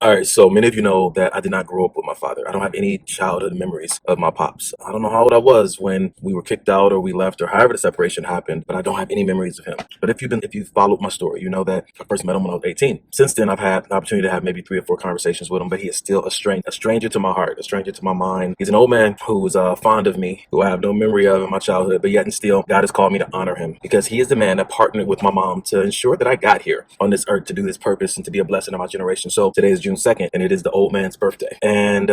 All right, so many of you know that I did not grow up with my father. I don't have any childhood memories of my pops. I don't know how old I was when we were kicked out or we left or however the separation happened, but I don't have any memories of him. But if you've followed my story, you know that I first met him when I was 18. Since then, I've had the opportunity to have maybe 3 or 4 conversations with him, but he is still a stranger to my heart, a stranger to my mind. He's an old man who was fond of me, who I have no memory of in my childhood, but yet and still, God has called me to honor him because he is the man that partnered with my mom to ensure that I got here on this earth to do this purpose and to be a blessing to my generation. So today is June 2nd, and it is the old man's birthday. And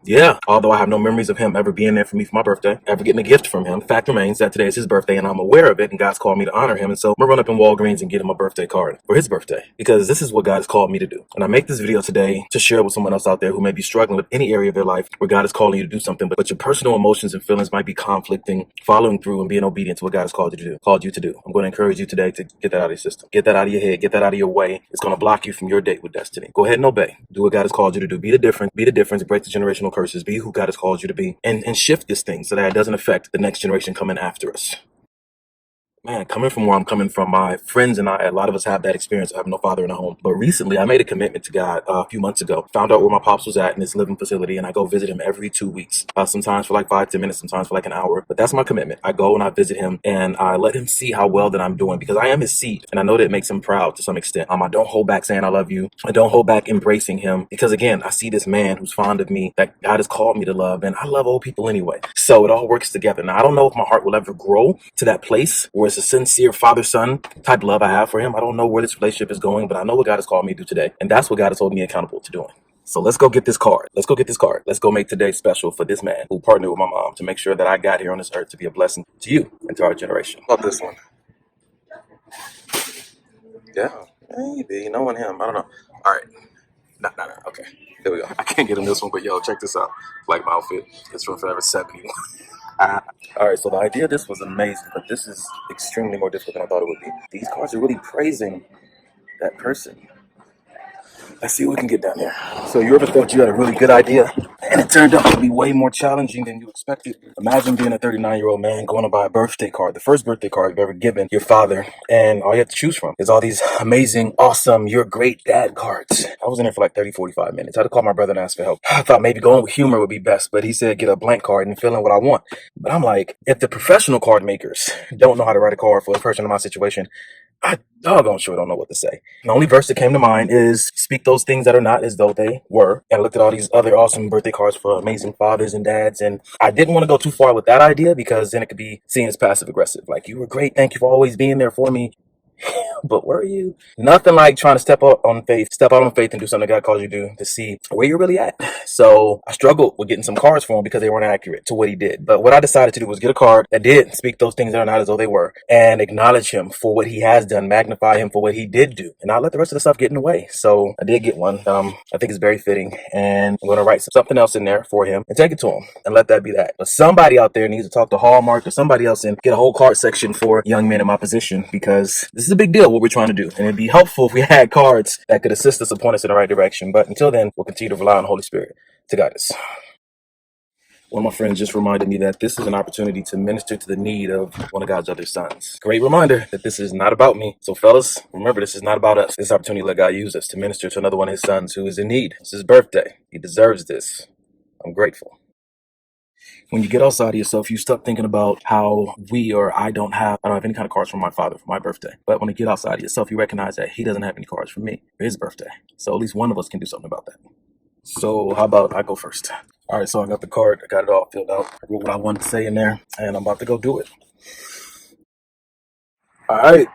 yeah, although I have no memories of him ever being there for me for my birthday, ever getting a gift from him, fact remains that today is his birthday and I'm aware of it, and God's called me to honor him. And so I'm gonna run up in Walgreens and get him a birthday card for his birthday because this is what God has called me to do. And I make this video today to share with someone else out there who may be struggling with any area of their life where God is calling you to do something, but your personal emotions and feelings might be conflicting, following through and being obedient to what God has called you to do. I'm going to encourage you today to get that out of your system. Get that out of your head. Get that out of your way. It's going to block you from your date with destiny. Go ahead and obey. Do what God has called you to do. Be the difference. Be the difference. Break the generational curses. Be who God has called you to be. And shift this thing so that it doesn't affect the next generation coming after us. Man, coming from where I'm coming from, my friends and I, a lot of us have that experience of having no father in the home. But recently, I made a commitment to God a few months ago. Found out where my pops was at in his living facility, and I go visit him every 2 weeks. Sometimes for like 5, 10 minutes, sometimes for like an hour. But that's my commitment. I go and I visit him, and I let him see how well that I'm doing because I am his seed, and I know that it makes him proud to some extent. I don't hold back saying I love you. I don't hold back embracing him because again, I see this man who's fond of me that God has called me to love, and I love old people anyway. So it all works together. Now I don't know if my heart will ever grow to that place where it's a sincere father-son type love I have for him. I don't know where this relationship is going, but I know what God has called me to do today. And that's what God has told me accountable to doing. So let's go get this card. Let's go get this card. Let's go make today special for this man who partnered with my mom to make sure that I got here on this earth to be a blessing to you and to our generation. Love this one. Yeah, maybe knowing him. I don't know. All right. No. Okay. There we go. I can't get in this one, but yo, check this out. Like my outfit. It's from Forever 71. All right, so the idea of this was amazing, but this is extremely more difficult than I thought it would be. These cards are really praising that person. Let's see what we can get down there. So you ever thought you had a really good idea, and it turned out to be way more challenging than you expected? Imagine being a 39-year-old man going to buy a birthday card, the first birthday card you've ever given your father, and all you have to choose from is all these amazing, awesome, you're great dad cards. I was in there for like 30, 45 minutes. I had to call my brother and ask for help. I thought maybe going with humor would be best, but he said get a blank card and fill in what I want. But I'm like, if the professional card makers don't know how to write a card for a person in my situation, I doggone sure don't know what to say. The only verse that came to mind is speak those things that are not as though they were. And I looked at all these other awesome birthday cards for amazing fathers and dads. And I didn't want to go too far with that idea because then it could be seen as passive aggressive. Like, you were great. Thank you for always being there for me. But were you? Nothing like trying to step out on faith and do something God calls you to do to see where you're really at. So I struggled with getting some cards for him because they weren't accurate to what he did. But what I decided to do was get a card that did speak those things that are not as though they were and acknowledge him for what he has done, magnify him for what he did do, and not let the rest of the stuff get in the way. So I did get one. I think it's very fitting, and I'm going to write something else in there for him and take it to him and let that be that. But somebody out there needs to talk to Hallmark or somebody else and get a whole card section for young men in my position because this is a big deal what we're trying to do, and it'd be helpful if we had cards that could assist us and point us in the right direction. But until then, we'll continue to rely on the Holy Spirit to guide us. One of my friends just reminded me that this is an opportunity to minister to the need of one of God's other sons. Great reminder that this is not about me. So fellas, remember, this is not about us. This opportunity to let God use us to minister to another one of his sons who is in need. It's his birthday. He deserves this. I'm grateful. When you get outside of yourself, you stop thinking about how I don't have any kind of cards from my father for my birthday. But when you get outside of yourself, you recognize that he doesn't have any cards for me for his birthday. So at least one of us can do something about that. So how about I go first? All right, so I got the card. I got it all filled out. I wrote what I wanted to say in there, and I'm about to go do it. All right.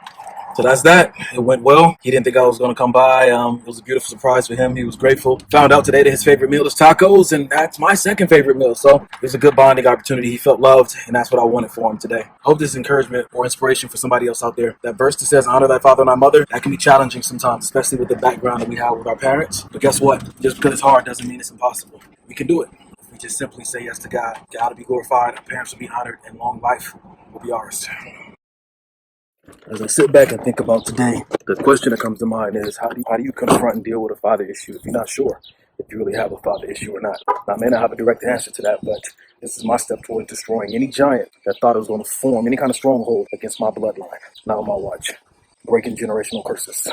So that's that. It went well. He didn't think I was going to come by. It was a beautiful surprise for him. He was grateful. Found out today that his favorite meal is tacos, and that's my second favorite meal. So it was a good bonding opportunity. He felt loved, and that's what I wanted for him today. Hope this is encouragement or inspiration for somebody else out there. That verse that says, honor thy father and thy mother, that can be challenging sometimes, especially with the background that we have with our parents. But guess what? Just because it's hard doesn't mean it's impossible. We can do it. If we just simply say yes to God, God will be glorified, our parents will be honored, and long life will be ours. As I sit back and think about today, the question that comes to mind is how do you confront and deal with a father issue if you're not sure if you really have a father issue or not? Now, I may not have a direct answer to that, but this is my step toward destroying any giant that thought it was going to form any kind of stronghold against my bloodline. Now on my watch, breaking generational curses.